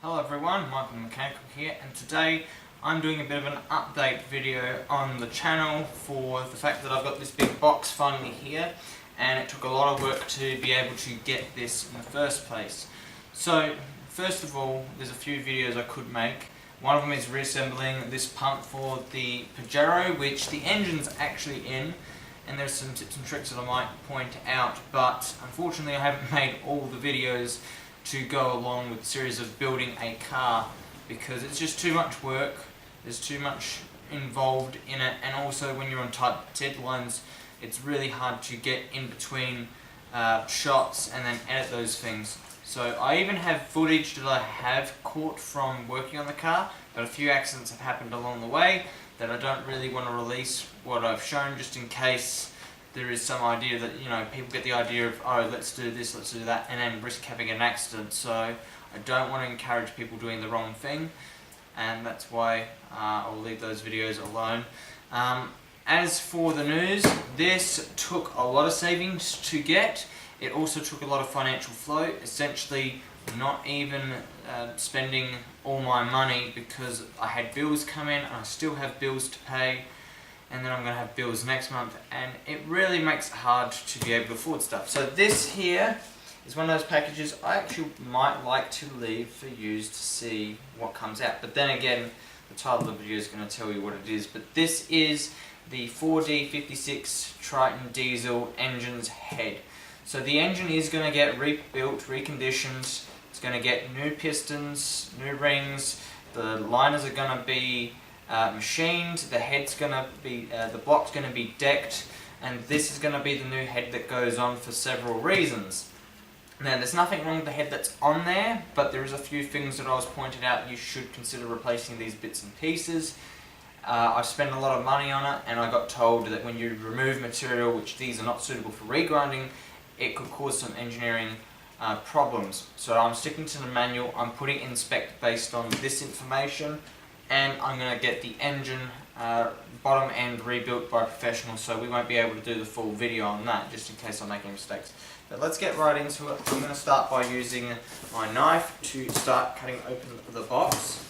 Hello everyone, Michael Mechanical here, and today I'm doing a bit of an update video on the channel for the fact that I've got this big box finally here, and it took a lot of work to be able to get this in the first place. So first of all, there's a few videos I could make. One of them is reassembling this pump for the Pajero, which the engine's actually in, and there's some tips and tricks that I might point out, but unfortunately I haven't made all the videos to go along with the series of building a car because it's just too much work, there's too much involved in it, and also when you're on tight deadlines it's really hard to get in between shots and then edit those things. So I even have footage that I have caught from working on the car, but a few accidents have happened along the way that I don't really want to release what I've shown, just in case there is some idea that, you know, people get the idea of, oh, let's do this, let's do that, and then risk having an accident. So I don't want to encourage people doing the wrong thing, and that's why I'll leave those videos alone. As for the news, this took a lot of savings to get. It also took a lot of financial flow, essentially not even spending all my money, because I had bills come in and I still have bills to pay, and then I'm going to have bills next month, and it really makes it hard to be able to afford stuff. So this here is one of those packages I actually might like to leave for you to see what comes out, but then again the title of the video is going to tell you what it is. But this is the 4D56 Triton diesel engine's head. So the engine is going to get rebuilt, reconditioned, it's going to get new pistons, new rings, the liners are going to be machined, the head's going to be, the block's going to be decked, and this is going to be the new head that goes on for several reasons. Now there's nothing wrong with the head that's on there, but there is a few things that I was pointed out you should consider replacing these bits and pieces. I spent a lot of money on it, and I got told that when you remove material, which these are not suitable for regrinding, it could cause some engineering problems. So I'm sticking to the manual, I'm putting in spec based on this information, and I'm going to get the engine bottom end rebuilt by professionals, so we won't be able to do the full video on that, just in case I make any mistakes. But let's get right into it. I'm going to start by using my knife to start cutting open the box.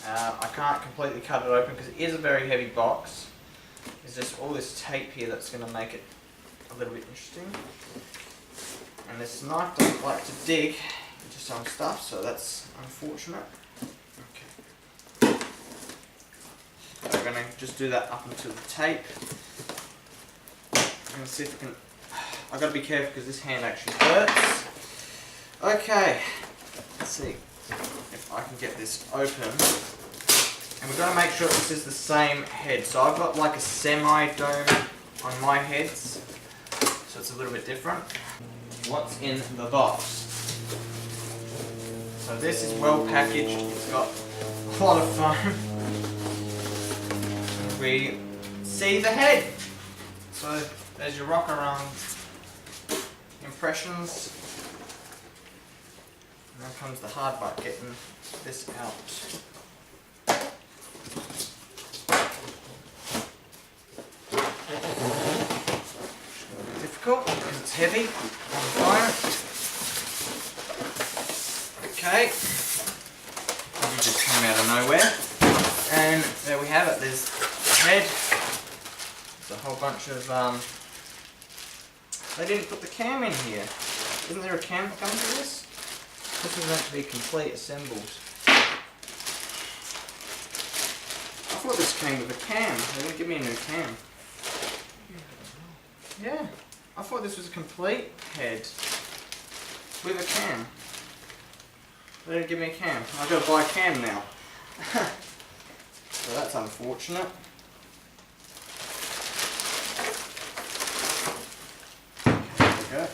I can't completely cut it open because it is a very heavy box. There's just all this tape here that's going to make it a little bit interesting. And this knife doesn't like to dig into some stuff, so that's unfortunate. So we're going to just do that up until the tape. I'm going to see if I can... I've got to be careful because this hand actually hurts. Okay, let's see if I can get this open. And we've got to make sure this is the same head. So I've got like a semi-dome on my heads, so it's a little bit different. What's in the box? So this is well packaged, it's got a lot of foam. We see the head. So there's your rocker impressions. And then comes the hard part, getting this out. Difficult because it's heavy on fire. Okay. It just came out of nowhere. And there we have it. There's the head. There's a whole bunch of they didn't put the cam in here. Isn't there a cam that comes with this? This is meant to be complete assembled. I thought this came with a cam. They're going to give me a new cam. Yeah, I thought this was a complete head with a cam. They didn't give me a cam. I've got to buy a cam now. So that's unfortunate. Okay.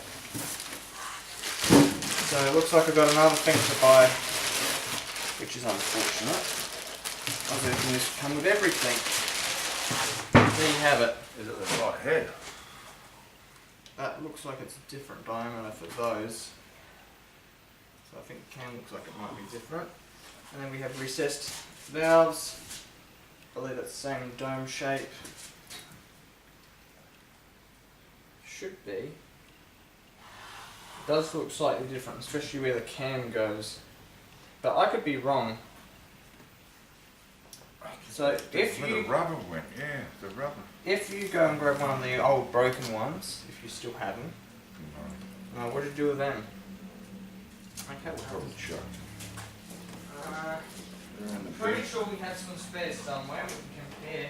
So it looks like I've got another thing to buy, which is unfortunate. I was thinking this would come with everything. There you have it. Is it the right head? That looks like it's a different diameter for those. So I think the cam looks like it might be different. And then we have recessed valves. I believe it's the same dome shape. Should be. It does look slightly different, especially where the cam goes. but I could be wrong. So if where you the rubber went, yeah, the rubber. If you go and grab one of the old broken ones, if you still have them, what did you do with them? Okay, we'll Probably have chuck. They're in the I'm pretty bin. sure we have some spares somewhere we can compare.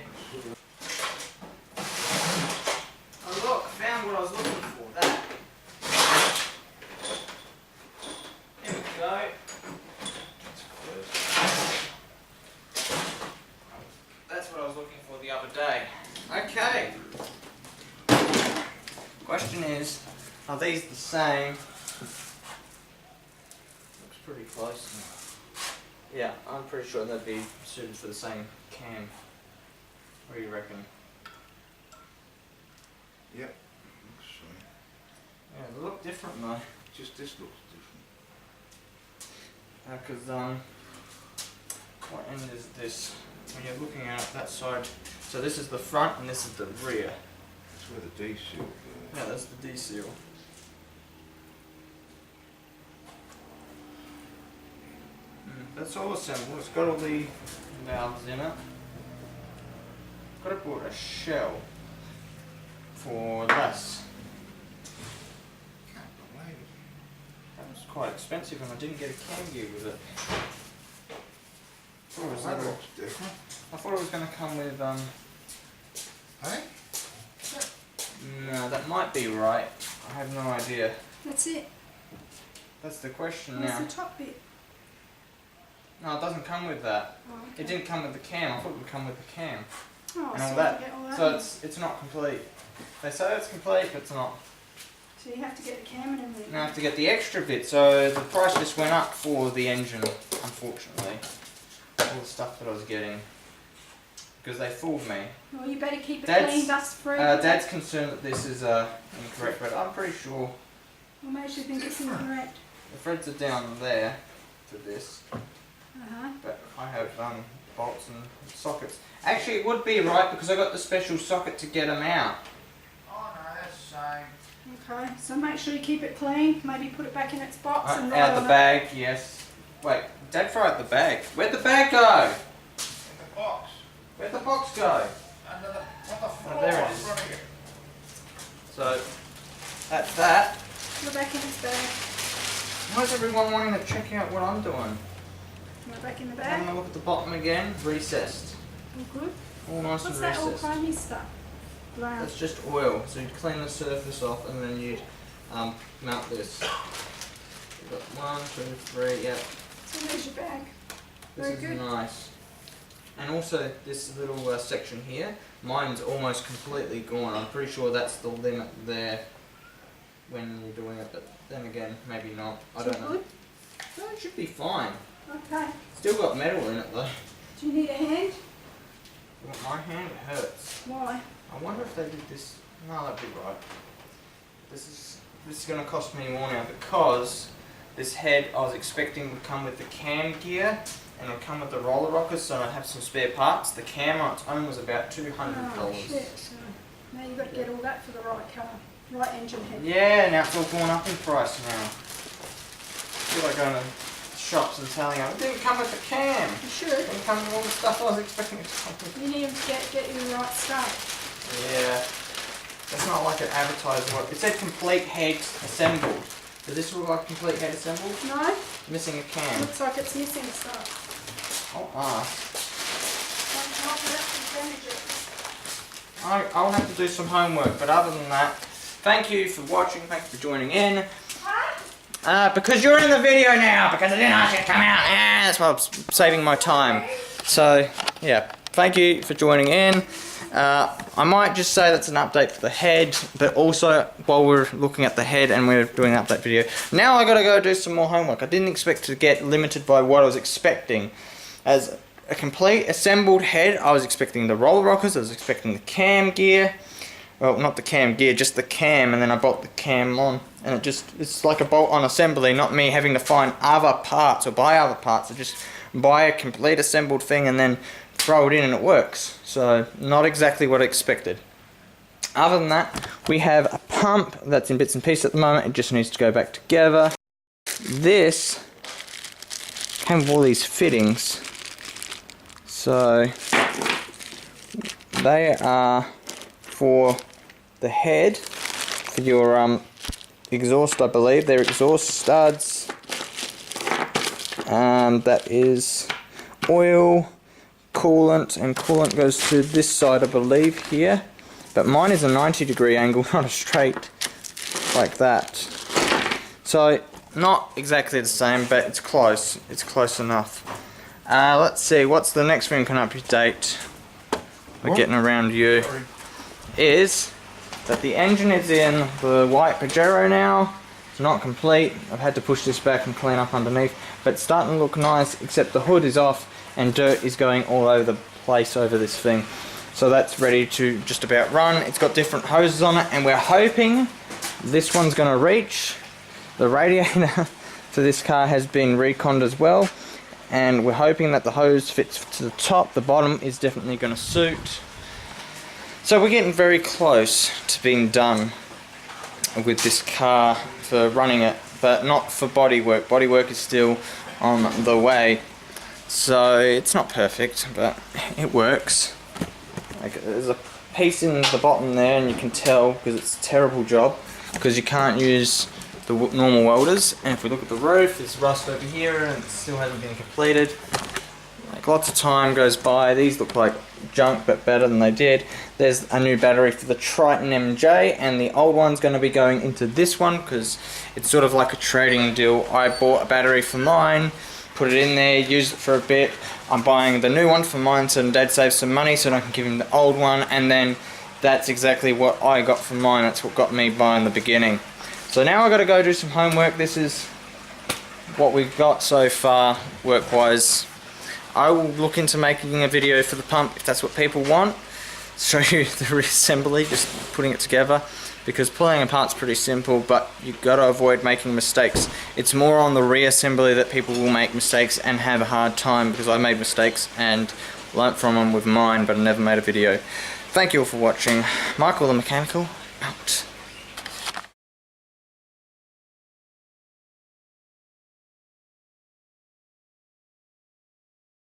Oh look, found what I was looking for. That. Here we go. That's what I was looking for the other day. Okay. Question is, are these the same? Looks pretty close. Yeah, I'm pretty sure they'd be suited for the same cam. What do you reckon? Yep, looks same. Yeah, they look different though. Just this looks different. Because what end is this? When you're looking at that side, so this is the front and this is the rear. That's where the D seal goes. Yeah, that's the D seal. That's all assembled. It's got all the valves in it. Could have bought a shell for less. Can't believe it. That was quite expensive and I didn't get a cam gear with it. That looks different. I thought it was going to come with, Hey? no, that might be right. I have no idea. That's it. That's the question Where's now. the top bit? No, it doesn't come with that. Oh, okay. It didn't come with the cam. I thought it would come with the cam Oh, and so all you that. have to get all that. So it's not complete. They say it's complete, but it's not. So you have to get the cam and everything. Now I have to get the extra bit. So the price just went up for the engine, unfortunately. All the stuff that I was getting. Because they fooled me. Well, you better keep it Dad's- clean, dust free. Dad's concerned that this is incorrect, but I'm pretty sure What makes you think it's incorrect? the threads are down there for this. Uh-huh. But I have bolts and sockets. Actually, it would be right because I got the special socket to get them out. Oh no, that's the same. Okay, so make sure you keep it clean. Maybe put it back in its box and Out roll the on bag, yes. Wait, Dad throw out the bag. Where'd the bag go? In the box. Where'd the box go? Under the, on the floor. there it in is. front of you. So, that's that. it. Put it back in its bag. Why is everyone wanting to check out what I'm doing? Put it back in the Having bag. a look at the bottom again, recessed. All good. All nice What's and that all recessed. chromey stuff? Brown. That's just oil. So you'd clean the surface off and then you'd mount this. We've got 1, 2, 3, yep. So there's your bag. This Very is good. nice. And also this little section here, mine's almost completely gone. I'm pretty sure that's the limit there when you're doing it, but then again, maybe not. I don't know. Good? No, it should be fine. Okay. Still got metal in it though. Do you need a hand? Well, my hand hurts. Why? I wonder if they did this. No, that'd be right. This is going to cost me more now because this head I was expecting would come with the cam gear and it would come with the roller rockers, so I'd have some spare parts. The cam on its own was about $200. Oh shit. So now you've got to get all that for the right colour. Right engine head. Yeah, now it's all gone up in price now. I feel like going to shops and telling them it didn't come with the cam. You It should. didn't come with all the stuff I was expecting it to come with. You need them to get you the right stuff. Yeah. It's not like it advertised what it said complete head assembled. Does this look like complete head assembled? No? Missing a cam. Looks like it's missing stuff. I'll ask. Don't knock it up and damage it. I'll have to do some homework, but other than that, thank you for watching, thank you for joining in. Because you're in the video now, because I didn't ask you to come out. That's why I'm saving my time. So, yeah, thank you for joining in. I might just say that's an update for the head, but also while we're looking at the head and we're doing an update video, now I gotta go do some more homework. I didn't expect to get limited by what I was expecting. As a complete assembled head, I was expecting the roller rockers, I was expecting the cam gear. Well, not the cam gear, just the cam, and then I bolt the cam on. And it's like a bolt-on assembly, not me having to find other parts or buy other parts. I just buy a complete assembled thing and then throw it in and it works. So, not exactly what I expected. Other than that, we have a pump that's in bits and pieces at the moment. It just needs to go back together. This came with all these fittings. So they are for the head, for your exhaust, I believe. They're exhaust studs. That is oil, coolant, and coolant goes to this side, I believe, here. But mine is a 90-degree angle, not a straight like that. So not exactly the same, but it's close. It's close enough. Let's see, what's the next thing we can update? We're getting around you. Is that the engine is in the white Pajero now. It's not complete. I've had to push this back and clean up underneath, but it's starting to look nice, except the hood is off and dirt is going all over the place over this thing. So that's ready to just about run. It's got different hoses on it, and we're hoping this one's going to reach. The radiator for this car has been reconned as well, and we're hoping that the hose fits to the top. The bottom is definitely going to suit. So we're getting very close to being done with this car for running it, but not for bodywork. Bodywork is still on the way, so it's not perfect, but it works. Like, there's a piece in the bottom there, and you can tell because it's a terrible job because you can't use the normal welders. And if we look at the roof, there's rust over here and it still hasn't been completed. Like, lots of time goes by. These look like junk, but better than they did. There's a new battery for the Triton MJ, and the old one's going to be going into this one because it's sort of like a trading deal. I bought a battery for mine, put it in there, used it for a bit. I'm buying the new one for mine so Dad saves some money so I can give him the old one, and then that's exactly what I got from mine. That's what got me by in the beginning. So now I've got to go do some homework. This is what we've got so far work-wise. I will look into making a video for the pump if that's what people want. Show you the reassembly, just putting it together, because pulling apart's pretty simple, but you've got to avoid making mistakes. It's more on the reassembly that people will make mistakes and have a hard time, because I made mistakes and learnt from them with mine, but I never made a video. Thank you all for watching. Michael the Mechanical, out.